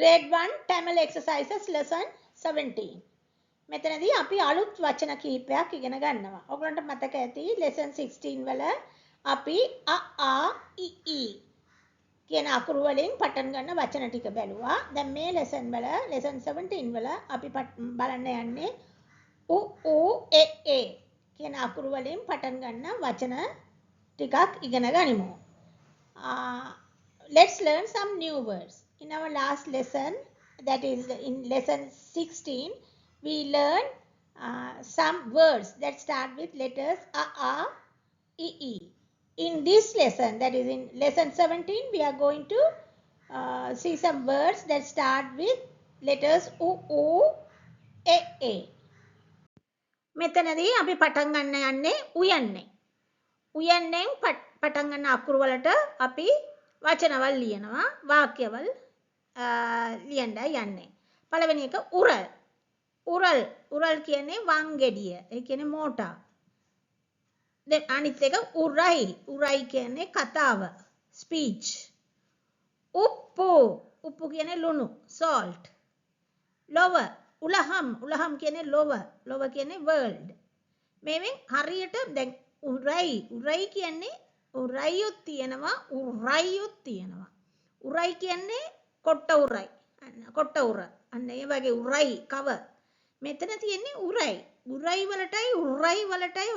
grade 1 Tamil exercises lesson 17. මෙතනදී අපි අලුත් වචන කිහිපයක් ඉගෙන ගන්නවා. ඔයගලන්ට මතක ඇති lesson 16 වල අපි අ ඊ ඊ කියන අකුරු වලින් පටන් ගන්න වචන ටික බැලුවා. දැන් මේ lesson වල lesson 17 වල අපි බලන්න යන්නේ උ ඒ ඒ කියන අකුරු වලින් පටන් ගන්න වචන ටිකක් ඉගෙන ගනිමු. Let's learn some new words. In our last lesson, that is in lesson 16, we learned some words that start with letters a, e. In this lesson, that is in lesson 17, we are going to see some words that start with letters u, e. මෙතනදී අපි පටන් ගන්න යන්නේ උයන්නේ. උයන්නෙන් පටන් ගන්න අකුරු වලට අපි වචනවල් ලියනවා, වාක්‍යවල් ලියන්නයි යන්නේ. පළවෙනි එක උරල්. උරල් කියන්නේ වං ගෙඩිය. ඒ කියන්නේ මෝටා. දැන් අනිත් එක උරයි. උරයි කියන්නේ කතාව, ස්පීච්. උප්පු කියන්නේ ලුණු, salt. ලොව, උලහම් කියන්නේ ලොව කියන්නේ world. මේවෙන් හරියට දැන් උරයි කියන්නේ උරයියුත් තියෙනවා, උරයියුත් තියෙනවා. උරයි කියන්නේ කොට්ට උර. අන්න ඒ වගේ උරයි කව. මෙතන තියෙන්නේ උරයි. උරයි වලටයි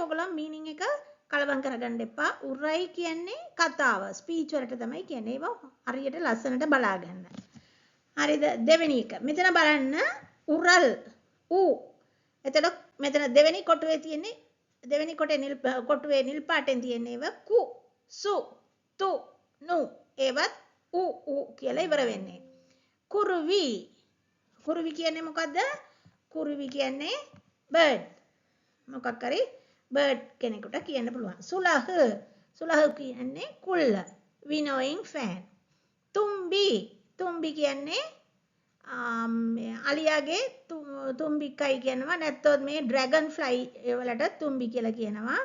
ඔයගොල්ලෝ මීනින් එක කලවම් කරගන්න එපා. උරයි කියන්නේ කතාව, ස්පීච් වලට තමයි කියන්නේ. ඒව හරියට ලස්සනට බලා ගන්න. හරිද? දෙවෙනි එක. මෙතන බලන්න උරල් එතකොට මෙතන දෙවෙනි කොටුවේ තියෙන්නේ දෙවෙනි කොටුවේ නිල් පාටෙන් තියෙනේව කු, සු, තු, නු. ඒවත් උ කියලා ඉවර වෙන්නේ. කුරුවි කියන්නේ මොකද්ද? කුරුවි කියන්නේ බර්ඩ්. මොකක් හරි බර්ඩ් කෙනෙකුට කියන්න පුළුවන්. සුලහ කියන්නේ කුල්ල. විනෝයින් ෆෑන්. තුම්බි කියන්නේ අලියාගේ තුම්බිකයි කියනවා. නැත්නම් මේ ඩ්‍රැගන් ෆ්ලයි වලට තුම්බි කියලා කියනවා.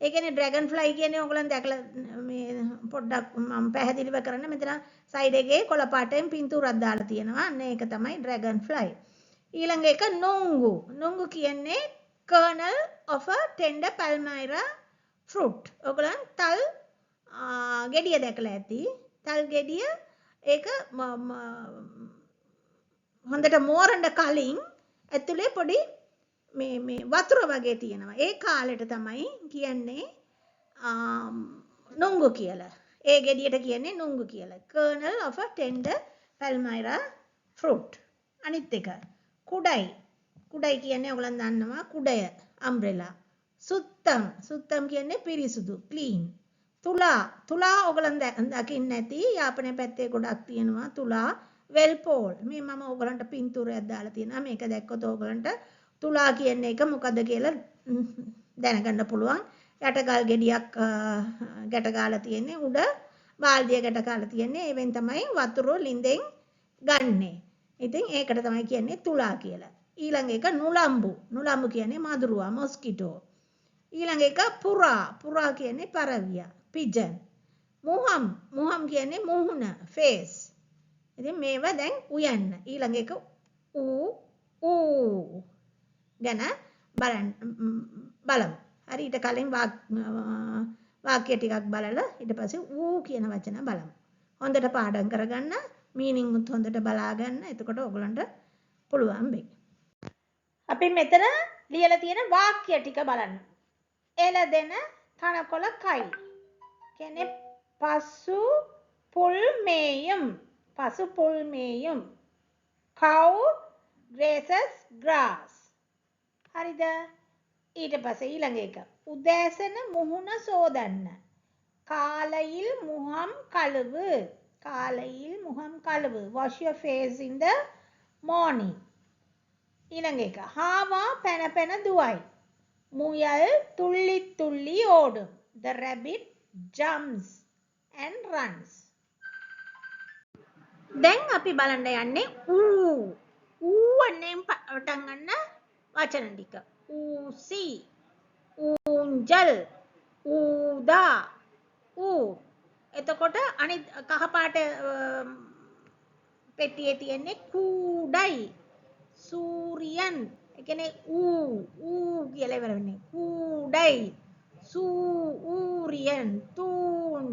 ඒ කියන්නේ ඩ්‍රැගන් ෆ්ලයි කියන්නේ ඔයගොල්ලන් දැකලා මේ පොඩ්ඩක් මම පැහැදිලිව කරන්න. මෙතන සයිඩ් එකේ කොළ පාටෙන් පින්තූරයක් දාලා තියෙනවා. අන්න ඒක තමයි ඩ්‍රැගන් ෆ්ලයි. ඊළඟ එක නුංගු කියන්නේ kernel of a tender palmyra fruit. ඔයගොල්ලන් තල් ගෙඩිය දැකලා ඇති. තල් ගෙඩිය ඒක හොඳට මෝරන්න කලින් ඇතුලේ පොඩි මේ වතුර වගේ තියෙනවා. ඒ කාලෙට තමයි කියන්නේ නුංගු කියලා. ඒ ගෙඩියට කියන්නේ නුංගු කියලා. kernel of a tender palmyra fruit. අනිත් එක කුඩයි කියන්නේ ඔයගොල්ලන් දන්නවා කුඩය, umbrella. සුත්තම් කියන්නේ පිරිසුදු, clean. තුලා ඔයගොල්ලන් දකින්න ඇති. යාපනයේ පැත්තේ ගොඩක් තියෙනවා තුලා. well pole. මේ මම ඔයගලන්ට පින්තූරයක් දාලා තියෙනවා. මේක දැක්කොත් ඔයගලන්ට තුලා කියන එක මොකද්ද කියලා දැනගන්න පුළුවන්. යටගල් ගෙඩියක් ගැට ගාලා තියෙන්නේ උඩ බාල්දිය ගැට ගාලා තියෙන්නේ. ඒවෙන් තමයි වතුර ලිඳෙන් ගන්නෙ. ඉතින් ඒකට තමයි කියන්නේ තුලා කියලා. ඊළඟ එක නුලම්බු කියන්නේ මදුරුවා, මොස්කිටෝ. ඊළඟ එක පුරා කියන්නේ පරවියා, pigeon. මුහම් කියන්නේ මුහුණ, face. ඉතින් මේවා දැන් උයන්න. ඊළඟ එක ඌ ගැන බලමු. හරි ඊට කලින් වාක්‍ය ටිකක් බලලා ඊට පස්සේ ඌ කියන වචන බලමු. හොඳට පාඩම් කරගන්න, මීනින් උත් හොඳට බලා ගන්න. එතකොට ඔයගලන්ට පුළුවන් වෙයි. අපි මෙතන ලියලා තියෙන වාක්‍ය ටික බලන්න. එළදෙන තනකොළ කයි. කියන්නේ පසු පුල් මේයුම්. cow grazes grass. හරිද? ඊට පස්සේ ඊළඟ එක. උදෑසන මුහුණ සෝදන්න. කාලയിൽ මුහම් කළුව. wash your face in the morning. ඊළඟ එක. හාවා පැන දුවයි. මුයල් තුள்ளි ඕடும். the rabbit jumps and runs. දැන් අපි බලන්න යන්නේ ඌවන්නෙන් පටන් ගන්න වචන ටික. ඌසි, ඌංජල්, ඌදා, ඌ. එතකොට අනිත් කහ පාට පෙට්ටියේ තියෙන්නේ කුඩයි. සූරියන්. ඒ කියන්නේ ඌ කියලා ඉවර වෙන්නේ. කුඩයි. සූරියන්. තූන්.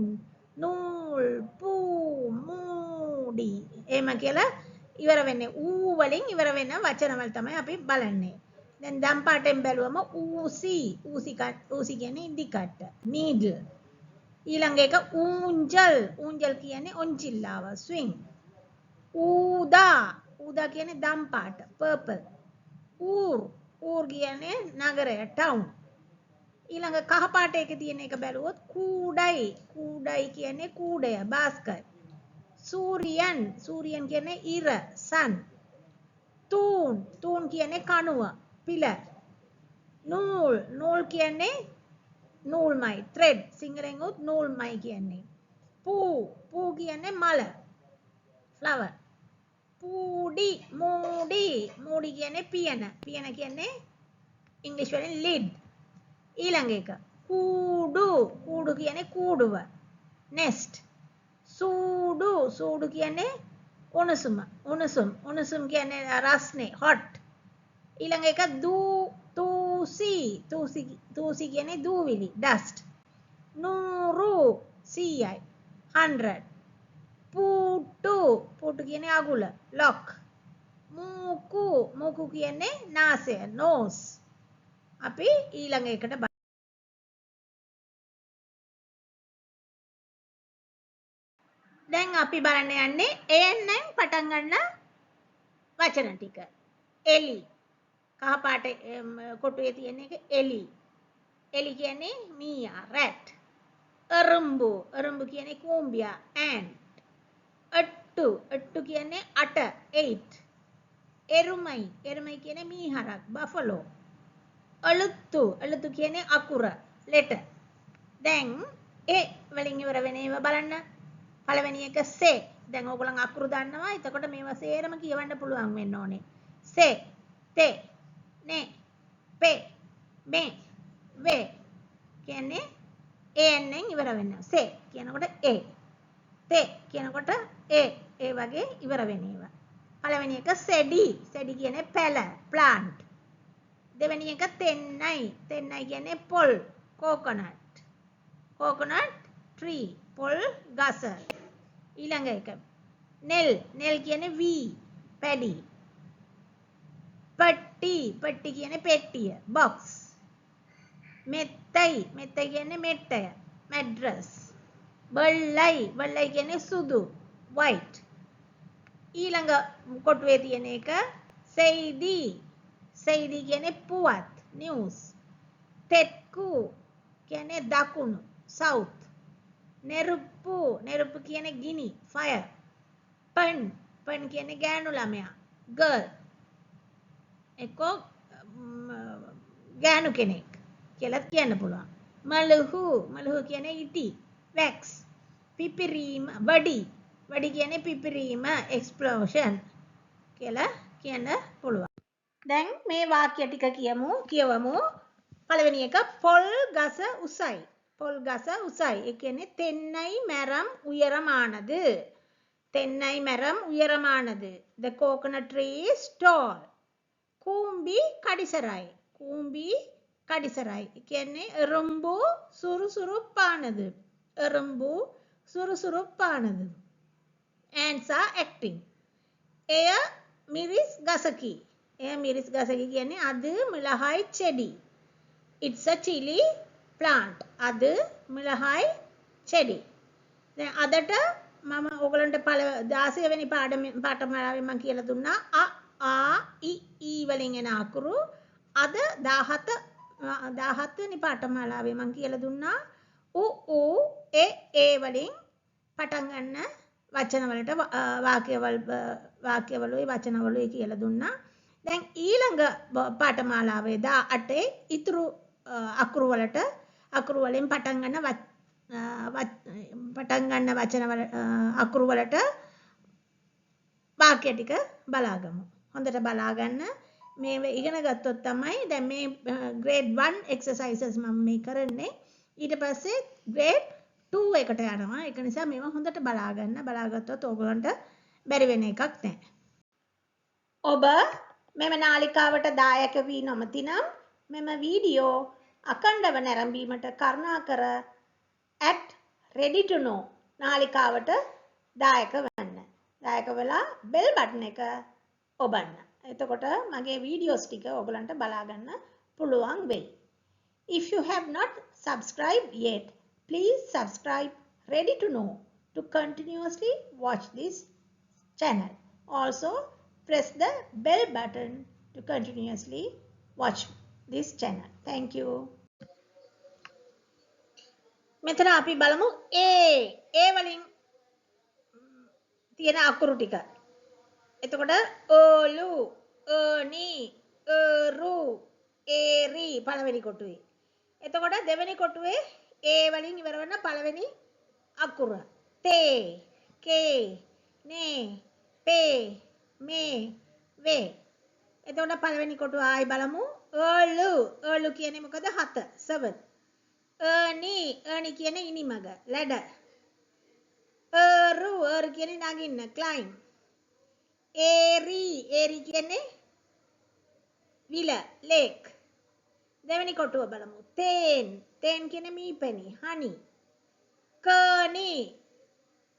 නූල්. පූ. මූඩි. එහෙම කියලා ඉවර වෙන්නේ. ඌ වලින් ඉවර වෙන වචනවල තමයි අපි බලන්නේ. දැන් දම් පාටෙන් බැලුවම ඌසි කියන්නේ ඉදි කට්ට. නීඩල්. ඊළඟ එක ඌංජල් කියන්නේ ඔන්චිල්ලාව ස්විංగ్. ඌදා කියන්නේ දම් පාට පර්පල්. ඌර් කියන්නේ නගරය ටවුන්. ඊළඟ කහ පාට එක තියෙන එක බැලුවොත් කූඩයි කියන්නේ කූඩය බාස්කට්. සූරියන් කියන්නේ ඉර sun. තූන් කියන්නේ කණුව පිලර්. නූල් කියන්නේ නූල්මයි thread සිංහලෙන් උත් නූල්මයි කියන්නේ. පූ කියන්නේ මල flower. මූඩි කියන්නේ පියන කියන්නේ ඉංග්‍රීසි වලින් lid. ඊළඟ එක කූඩු කියන්නේ කූඩුව nest. සූඩු කියන්නේ උණුසුම් කියන්නේ රස්නේ hot. ඊළඟ එක තූසි කියන්නේ දූවිලි dust. නූරු 100. පූටු කියන්නේ අගුල lock. මූකු කියන්නේ නාසය nose. අපි ඊළඟ එකට දැන් අපි බලන්න යන්නේ ANN පටන් ගන්න වචන ටික. එලි. කහ පාට කොටුවේ තියෙන එක එලි. එලි කියන්නේ මීයා rat. එරුම්බු කියන්නේ කූඹියා ant. අට්ටු කියන්නේ අට 8. එරුමයි කියන්නේ මීහරක් buffalo. අලුතු කියන්නේ අකුර letter. දැන් වලින් ඉවර වෙන ඒවා බලන්න. පළවෙනි එක සේ. දැන් ඕගොල්ලන් අකුරු දන්නවා. එතකොට මේවා සේරම කියවන්න පුළුවන් වෙන්න ඕනේ. සේ, තේ, නේ, පේ, මේ, වේ. කියන්නේ ANN ඉවර වෙන්න. සේ කියනකොට A. තේ කියනකොට A. ඒ වගේ ඉවර වෙන ඒවා. පළවෙනි එක සෙඩි. සෙඩි කියන්නේ පැල, plant. දෙවෙනි එක තෙන්නයි. තෙන්නයි කියන්නේ පොල්, coconut. coconut tree, පොල් ගස. ඊළඟ එක නෙල් කියන්නේ වී පැඩි. පට්ටි කියන්නේ පෙට්ටිය box. මෙත්තයි කියන්නේ මෙට්ටය mattress. බල්ලයි කියන්නේ සුදු white. ඊළඟ කොටුවේ තියෙන එක සෙයිදි කියන්නේ පුවත් news. තෙත්කු කියන්නේ දකුණු south. නෙරුප්පු කියන්නේ ගිනි fire. පන් කියන්නේ ගෑනු ළමයා girl. එක්කෝ ගෑනු කෙනෙක් කියලා කියන්න පුළුවන්. මලුහු කියන්නේ ඉටි wax. පිපිරීම වඩි කියන්නේ පිපිරීම explosion කියලා කියන්න පුළුවන්. දැන් මේ වාක්‍ය ටික කියවමු. පළවෙනි එක පොල් ගස උසයි. පොල් ගස උසයි. ඒ කියන්නේ தென்னை மரம் உயரமானது. தென்னை மரம் உயரமானது. The coconut tree is tall. கூம்பி கடிசராய். ඒ කියන්නේ එරුම්බු සුරුසුරුපානது. Ants are acting. එය මිරිස් ගසකි. කියන්නේ அது மிளகாய் செடி. It's a chili plant. அது මිளகாய் செடி. දැන් අදට මම ඔයගලන්ට 16 වෙනි පාඨමාලාවේ මම කියලා දුන්නා ආ ඊ වලින් එන අකුරු. අද 17 වෙනි පාඨමාලාවේ මම කියලා දුන්නා ඌ ඒ වලින් පටන් ගන්න වචන වලට වාක්‍යවලුයි වචනවලුයි කියලා දුන්නා. දැන් ඊළඟ පාඨමාලාවේ 18 ඉතුරු අකුරු වලින් පටන් ගන්න වචන වල අකුරු වලට වාක්‍ය ටික බලාගමු. හොඳට බලාගන්න. මේ ඉගෙන ගත්තොත් තමයි දැන් මේ grade 1 exercises මම මේ කරන්නේ. ඊට පස්සේ grade 2 එකට යනවා. ඒක නිසා මේවා හොඳට බලාගන්න. බලාගත්තොත් ඕගොල්ලන්ට බැරි වෙන එකක් නැහැ. ඔබ මෙම නාලිකාවට දායක වී නොමැති නම් මෙම වීඩියෝ අඛණ්ඩව නැරඹීමට කරුණාකර @ready2know නාලිකාවට දායක වන්න. දායක වෙලා බෙල් බටන් එක ඔබන්න. එතකොට මගේ වීඩියෝස් ටික ඔයගලන්ට බලා ගන්න පුළුවන් වෙයි. If you have not subscribed yet, please subscribe Ready2know to continuously watch this channel. Also, press the bell button to continuously watch this channel. Thank you. මෙතන අපි බලමු A වලින් තියෙන අකුරු ටික. එතකොට ඕලු, ඕනි, රු, ඒරි පළවෙනි කොටුවේ. එතකොට දෙවෙනි කොටුවේ A වලින් ඉවර වෙන පළවෙනි අකුර. තේ, කේ, නේ, පේ, මේ, වේ. එතකොට පළවෙනි කොටුව ආයි බලමු. ඕලු, ඕලු කියන්නේ මොකද? 7, 7. ඒනි කියන්නේ ඉනිමග, ladder. රු කියන්නේ නගින්න, climb. ඒරි කියන්නේ විල, lake. දෙවෙනි කොටුව බලමු. තේන් කියන්නේ මීපැණි, honey.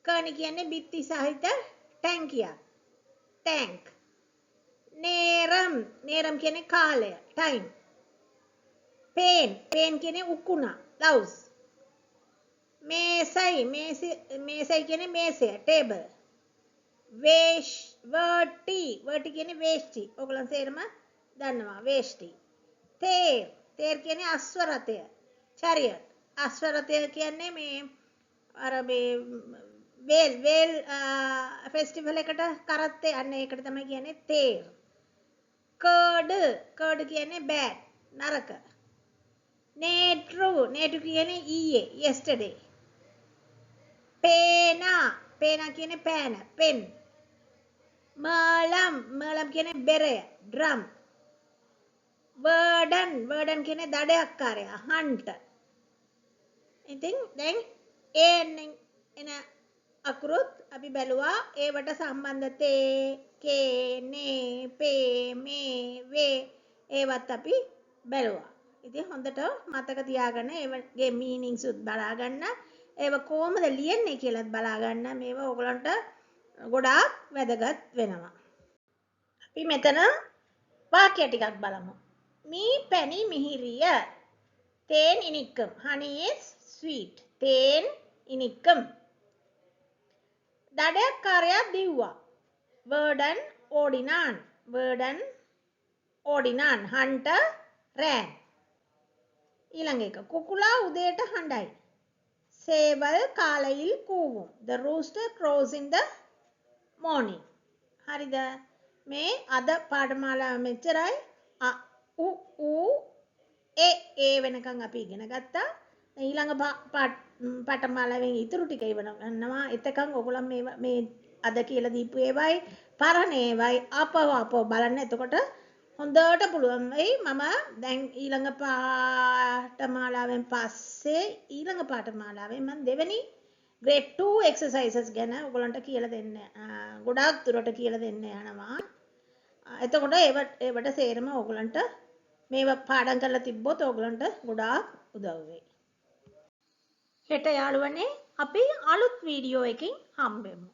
කර්ණි කියන්නේ බිත්ති සහිත ටැංකියක්, tank. නේරම් කියන්නේ කාලය, time. පේන් කියන්නේ උකුණ, blouse. මේසයි කියන්නේ මේසය, table. වර්ටි කියන්නේ වේෂ්ටි. ඔයගොල්ලන් සේරම දන්නවා වේෂ්ටි. තේර් කියන්නේ අශ්ව රථය, chariot. අශ්ව රථය කියන්නේ මේ අර මේ වේල් ෆෙස්ටිවල් එකට කරත්තේ අන්න ඒකට තමයි කියන්නේ තේර්. කර්ඩ් කියන්නේ bad, නරක. නේට්රු කියන්නේ ඊයේ, yesterday. පේනා කියන්නේ පෑන, pen. මර්ලම් කියන්නේ බෙරය, drum. වර්ඩන් කියන්නේ දඩයක්කාරයා, hunt. ඉතින් දැන් එන අකුරුත් අපි බැලුවා. ඒවට සම්බන්ධ තේ, කේ, නේ, පේ, මේ, වේ ඒවත් අපි බැලුවා. ඉතින් හොඳට මතක තියාගන්න, ඒවගේ මීනින්ග්ස් උත් බලා ගන්න. ඒව කොහොමද ලියන්නේ කියලාත් බලා ගන්න. මේවා ඔයගලන්ට ගොඩාක් වැදගත් වෙනවා. අපි මෙතන වාක්‍ය ටිකක් බලමු. මී පැණි මිහිරිය. තේන් ඉනික්කම්. honey is sweet. තේන් ඉනික්කම්. දඩයක්කාරයා දිව්වා. වර්ඩන් ඕඩිනාන්. hunter ran. ඊළඟ එක. කුකුලා උදේට හඬයි. සේවල් කාලയിൽ කූவும். The rooster crows in the morning. හරිද? මේ අද පාඨමාලාව මෙච්චරයි. ඒ වෙනකන් අපි ඉගෙන ගත්තා. ඊළඟ පාඨමාලාවෙන් ඉතුරු ටික ඉවර කරනවා. එතකන් ඔයගොල්ලෝ මේ අද කියලා දීපු ඒවයි පරණ ඒවයි අපව බලන්න. එතකොට හොඳට පුළුවන් වෙයි. මම දැන් ඊළඟ පාඨමාලාවෙන් පස්සේ ඊළඟ පාඨමාලාවෙන් මම දෙවෙනි grade 2 exercises ගැන ඔයගලන්ට කියලා දෙන්න. ගොඩාක් දුරට කියලා දෙන්න යනවා. එතකොට ඒවට සේරම ඔයගලන්ට මේවා පාඩම් කරලා තිබ්බොත් ඔයගලන්ට ගොඩාක් උදව් වෙයි. හෙට යාළුවනේ අපි අලුත් වීඩියෝ එකකින් හම්බෙමු.